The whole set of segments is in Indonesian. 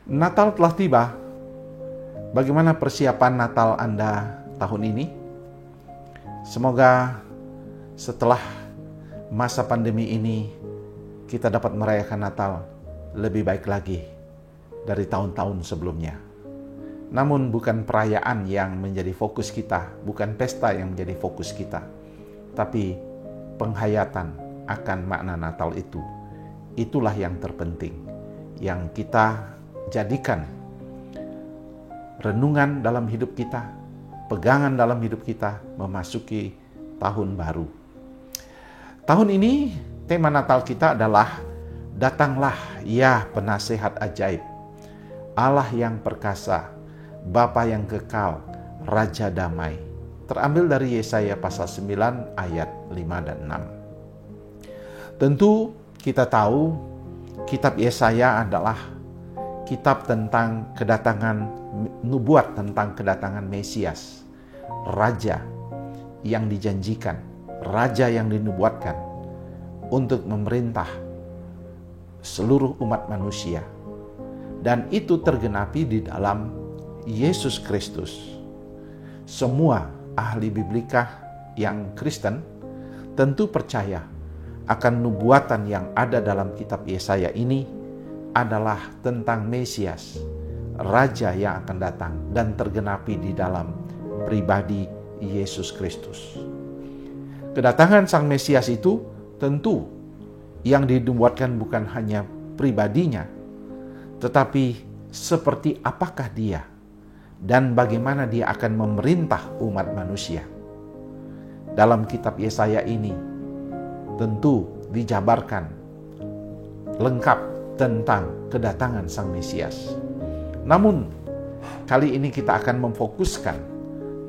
Natal telah tiba. Bagaimana persiapan Natal Anda tahun ini? Semoga setelah masa pandemi ini kita dapat merayakan Natal lebih baik lagi dari tahun-tahun sebelumnya. Namun bukan perayaan yang menjadi fokus kita, bukan pesta yang menjadi fokus kita, tapi penghayatan akan makna Natal itu. Itulah yang terpenting, yang kita jadikan renungan dalam hidup kita, pegangan dalam hidup kita memasuki tahun baru. Tahun ini tema Natal kita adalah Datanglah ya penasehat ajaib, Allah yang perkasa, Bapa yang kekal, Raja damai. Terambil dari Yesaya pasal 9 ayat 5 dan 6. Tentu kita tahu kitab Yesaya adalah kitab tentang kedatangan, nubuat tentang kedatangan Mesias, Raja yang dijanjikan, Raja yang dinubuatkan untuk memerintah seluruh umat manusia. Dan itu tergenapi di dalam Yesus Kristus. Semua ahli biblika yang Kristen tentu percaya akan nubuatan yang ada dalam kitab Yesaya ini adalah tentang Mesias, Raja yang akan datang dan tergenapi di dalam pribadi Yesus Kristus. Kedatangan Sang Mesias itu tentu yang dinubuatkan bukan hanya pribadinya, tetapi seperti apakah dia dan bagaimana dia akan memerintah umat manusia. Dalam kitab Yesaya ini tentu dijabarkan lengkap tentang kedatangan Sang Mesias. Namun, kali ini kita akan memfokuskan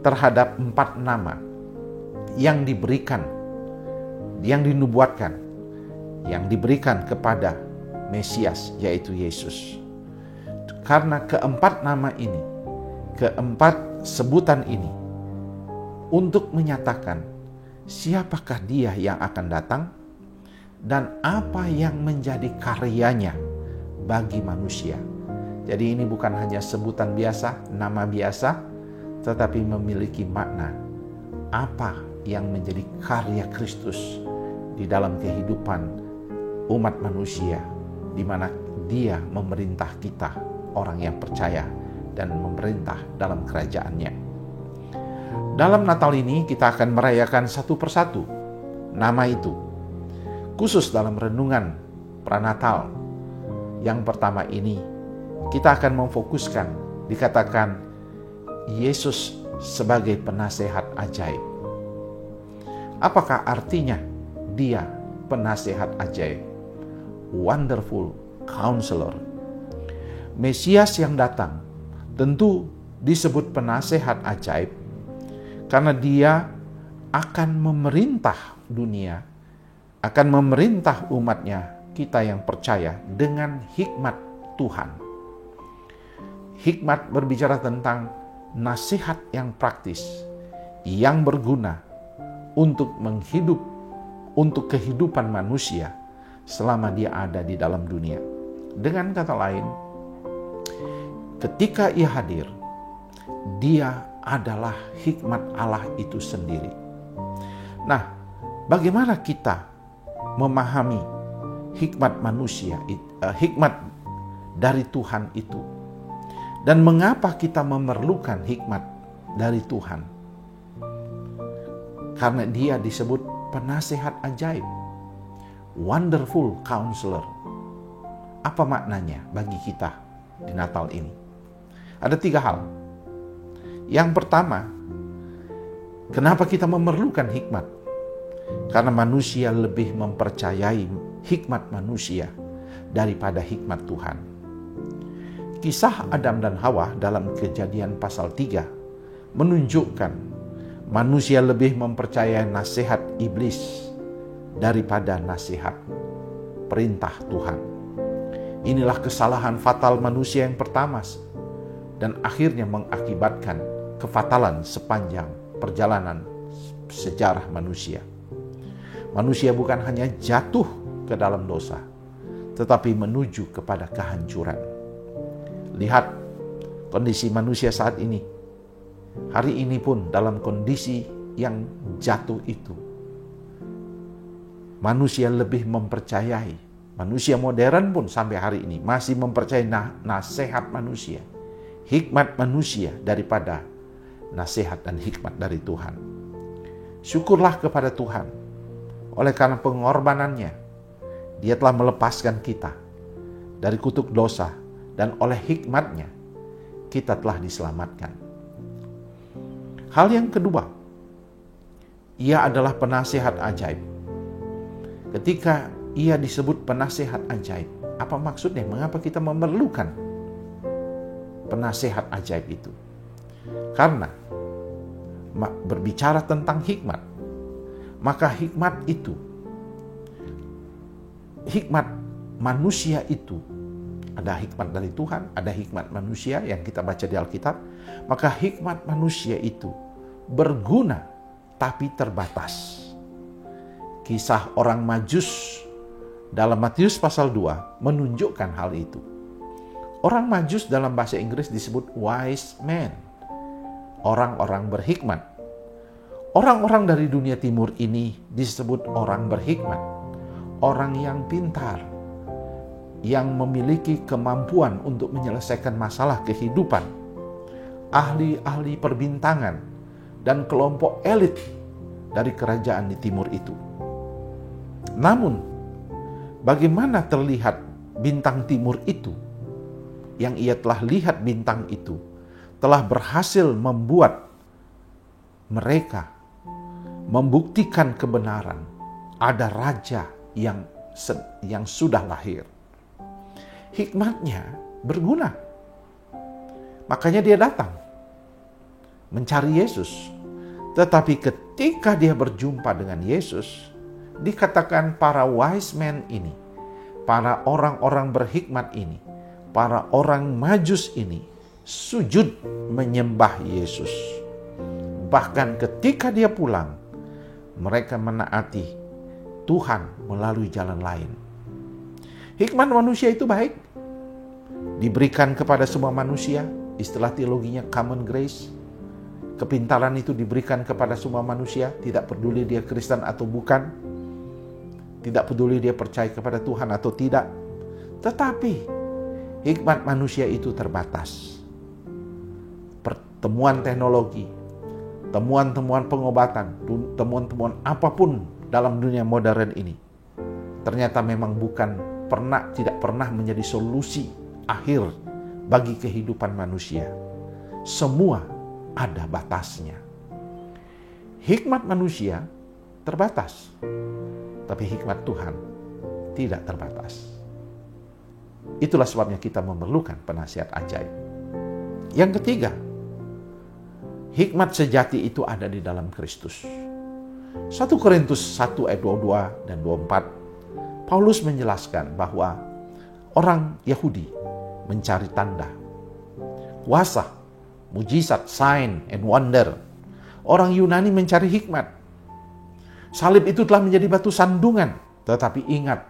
terhadap 4 nama yang diberikan, yang dinubuatkan, yang diberikan kepada Mesias, yaitu Yesus. Karena keempat nama ini, keempat sebutan ini, untuk menyatakan siapakah dia yang akan datang dan apa yang menjadi karyanya bagi manusia. Jadi ini bukan hanya sebutan biasa, nama biasa, tetapi memiliki makna apa yang menjadi karya Kristus di dalam kehidupan umat manusia, di mana dia memerintah kita, orang yang percaya, dan memerintah dalam kerajaannya. Dalam Natal ini kita akan merayakan satu persatu nama itu. Khusus dalam renungan pranatal yang pertama ini, kita akan memfokuskan, dikatakan Yesus sebagai penasehat ajaib. Apakah artinya dia penasehat ajaib? Wonderful Counselor. Mesias yang datang tentu disebut penasehat ajaib karena dia akan memerintah dunia, akan memerintah umatnya, kita yang percaya, dengan hikmat Tuhan. Hikmat berbicara tentang nasihat yang praktis, yang berguna untuk untuk kehidupan manusia selama dia ada di dalam dunia. Dengan kata lain, ketika ia hadir, dia adalah hikmat Allah itu sendiri. Nah, bagaimana kita memahami hikmat manusia, hikmat dari Tuhan itu? Dan mengapa kita memerlukan hikmat dari Tuhan? Karena dia disebut penasehat ajaib, Wonderful Counselor. Apa maknanya bagi kita di Natal ini? Ada 3 hal. Yang pertama, kenapa kita memerlukan hikmat? Karena manusia lebih mempercayai hikmat manusia daripada hikmat Tuhan. Kisah Adam dan Hawa dalam Kejadian pasal 3 menunjukkan manusia lebih mempercayai nasihat iblis daripada nasihat perintah Tuhan. Inilah kesalahan fatal manusia yang pertama dan akhirnya mengakibatkan kefatalan sepanjang perjalanan sejarah manusia. Manusia bukan hanya jatuh ke dalam dosa, tetapi menuju kepada kehancuran. Lihat kondisi manusia saat ini. Hari ini pun dalam kondisi yang jatuh itu. Manusia lebih mempercayai, manusia modern pun sampai hari ini masih mempercayai nasihat manusia, hikmat manusia daripada nasihat dan hikmat dari Tuhan. Syukurlah kepada Tuhan. Oleh karena pengorbanannya, Dia telah melepaskan kita dari kutuk dosa, dan oleh hikmatnya kita telah diselamatkan. Hal yang kedua, Ia adalah penasihat ajaib. Ketika Ia disebut penasihat ajaib, apa maksudnya? Mengapa kita memerlukan penasihat ajaib itu? Karena berbicara tentang hikmat, maka hikmat itu, hikmat manusia itu, ada hikmat dari Tuhan, ada hikmat manusia yang kita baca di Alkitab. Maka hikmat manusia itu berguna tapi terbatas. Kisah orang Majus dalam Matius pasal 2 menunjukkan hal itu. Orang Majus dalam bahasa Inggris disebut wise men, orang-orang berhikmat. Orang-orang dari dunia timur ini disebut orang berhikmat, orang yang pintar, yang memiliki kemampuan untuk menyelesaikan masalah kehidupan, ahli-ahli perbintangan, dan kelompok elit dari kerajaan di timur itu. Namun, bagaimana terlihat bintang timur itu? Yang ia telah lihat bintang itu telah berhasil membuat mereka membuktikan kebenaran ada raja yang sudah lahir. Hikmatnya berguna. Makanya dia datang mencari Yesus. Tetapi ketika dia berjumpa dengan Yesus, dikatakan para wise men ini, para orang-orang berhikmat ini, para orang Majus ini sujud menyembah Yesus. Bahkan ketika dia pulang, mereka menaati Tuhan melalui jalan lain. Hikmat manusia itu baik, diberikan kepada semua manusia. Istilah teologinya common grace. Kepintaran itu diberikan kepada semua manusia, tidak peduli dia Kristen atau bukan, tidak peduli dia percaya kepada Tuhan atau tidak. Tetapi hikmat manusia itu terbatas. Pertemuan teknologi, temuan-temuan pengobatan, temuan-temuan apapun dalam dunia modern ini ternyata memang tidak pernah menjadi solusi akhir bagi kehidupan manusia. Semua ada batasnya. Hikmat manusia terbatas, tapi hikmat Tuhan tidak terbatas. Itulah sebabnya kita memerlukan penasihat ajaib. Yang ketiga, hikmat sejati itu ada di dalam Kristus. 1 Korintus 1 ayat 22 dan 24, Paulus menjelaskan bahwa orang Yahudi mencari tanda, kuasa, mujizat, sign and wonder. Orang Yunani mencari hikmat. Salib itu telah menjadi batu sandungan. Tetapi ingat,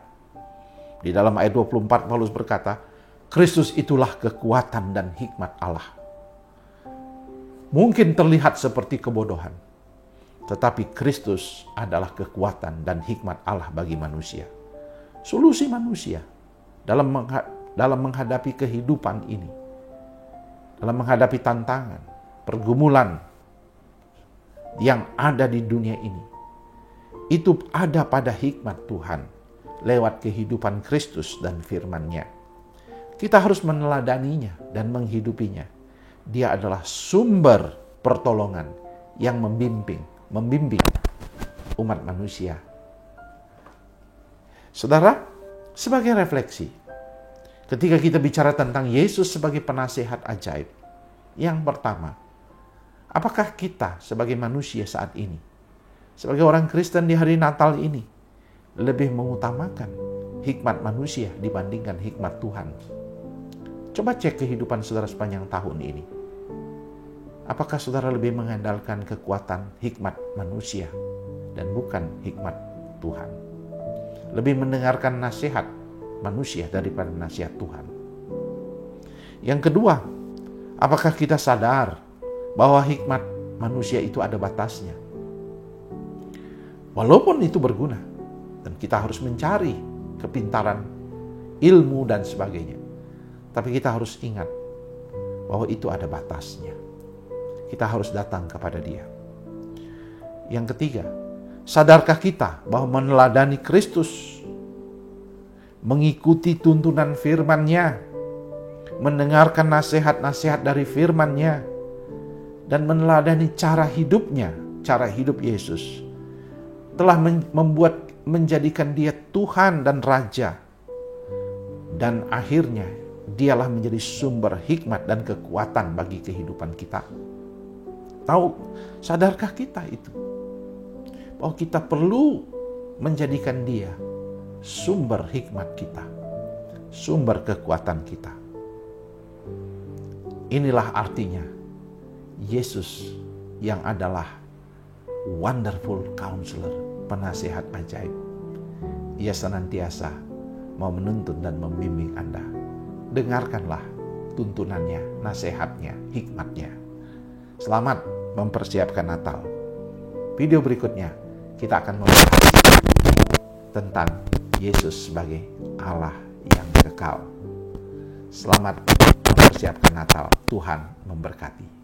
di dalam ayat 24 Paulus berkata, Kristus itulah kekuatan dan hikmat Allah. Mungkin terlihat seperti kebodohan, tetapi Kristus adalah kekuatan dan hikmat Allah bagi manusia. Solusi manusia dalam menghadapi kehidupan ini, dalam menghadapi tantangan, pergumulan yang ada di dunia ini, itu ada pada hikmat Tuhan lewat kehidupan Kristus dan firman-Nya. Kita harus meneladaninya dan menghidupinya. Dia adalah sumber pertolongan yang membimbing umat manusia. Saudara, sebagai refleksi, ketika kita bicara tentang Yesus sebagai penasihat ajaib, yang pertama, apakah kita sebagai manusia saat ini, sebagai orang Kristen di hari Natal ini, lebih mengutamakan hikmat manusia dibandingkan hikmat Tuhan? Coba cek kehidupan saudara sepanjang tahun ini. Apakah saudara lebih mengandalkan kekuatan hikmat manusia dan bukan hikmat Tuhan. Lebih mendengarkan nasihat manusia daripada nasihat Tuhan. Yang kedua, apakah kita sadar bahwa hikmat manusia itu ada batasnya? Walaupun itu berguna, dan kita harus mencari kepintaran, ilmu, dan sebagainya. Tapi kita harus ingat bahwa itu ada batasnya. Kita harus datang kepada Dia. Yang ketiga, sadarkah kita bahwa meneladani Kristus, mengikuti tuntunan firman-Nya, mendengarkan nasihat-nasihat dari firman-Nya, dan meneladani cara hidupnya, cara hidup Yesus, telah menjadikan Dia Tuhan dan Raja. Dan akhirnya Dialah menjadi sumber hikmat dan kekuatan bagi kehidupan kita. Sadarkah kita itu? Bahwa kita perlu menjadikan Dia sumber hikmat kita, sumber kekuatan kita. Inilah artinya Yesus yang adalah Wonderful Counselor, penasihat ajaib. Ia senantiasa mau menuntun dan membimbing Anda. Dengarkanlah tuntunannya, nasihatnya, hikmatnya. Selamat mempersiapkan Natal. Video berikutnya kita akan membahas tentang Yesus sebagai Allah yang kekal. Selamat mempersiapkan Natal. Tuhan memberkati.